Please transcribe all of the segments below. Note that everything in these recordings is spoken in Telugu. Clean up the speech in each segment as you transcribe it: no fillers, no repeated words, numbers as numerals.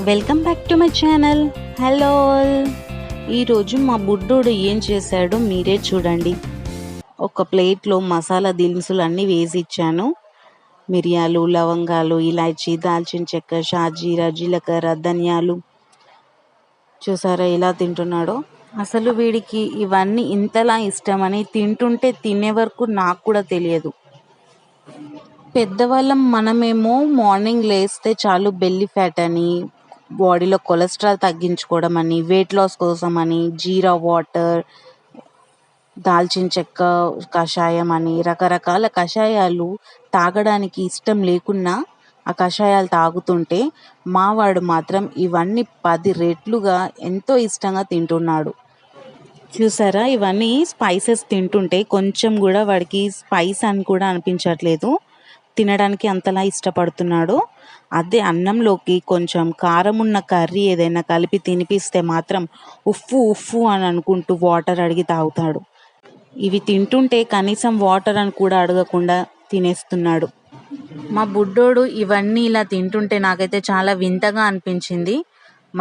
Welcome back to my channel. Hello all. ఈరోజు మా బుడ్డోడు ఏం చేశాడో మీరే చూడండి. ఒక ప్లేట్లో మసాలా దినుసులు అన్నీ వేసి ఇచ్చాను. మిరియాలు, లవంగాలు, ఇలాచీ, దాల్చిన చెక్క, షాజీరా, జీలకర్ర, ధనియాలు. చూసారా ఎలా తింటున్నాడో. అసలు వీడికి ఇవన్నీ ఇంతలా ఇష్టమని తింటుంటే తినే వరకు నాకు కూడా తెలియదు. పెద్దవాళ్ళం మనమేమో మార్నింగ్ లేస్తే చాలు బెల్లీ ఫ్యాట్ అని, బాడీలో కొలెస్ట్రాల్ తగ్గించుకోవడం అని, వెయిట్ లాస్ కోసం అని, జీరా వాటర్, దాల్చిన చెక్క కషాయం అని రకరకాల కషాయాలు తాగడానికి ఇష్టం లేకున్నా ఆ కషాయాలు తాగుతుంటే మావాడు మాత్రం ఇవన్నీ 10 రెట్లుగా ఎంతో ఇష్టంగా తింటున్నాడు. చూసారా, ఇవన్నీ స్పైసెస్ తింటుంటే కొంచెం కూడా వాడికి స్పైస్ అని కూడా అనిపించట్లేదు. తినడానికి అంతలా ఇష్టపడుతున్నాడు. అదే అన్నంలోకి కొంచెం కారం ఉన్న కర్రీ ఏదైనా కలిపి తినిపిస్తే మాత్రం ఉఫ్ఫు ఉఫ్ఫు అని అనుకుంటూ వాటర్ అడిగి తాగుతాడు. ఇవి తింటుంటే కనీసం వాటర్ అని కూడా అడగకుండా తినేస్తున్నాడు. మా బుడ్డోడు ఇవన్నీ ఇలా తింటుంటే నాకైతే చాలా వింతగా అనిపించింది.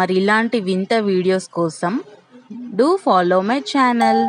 మరి ఇలాంటి వింత వీడియోస్ కోసం డూ ఫాలో మై ఛానల్.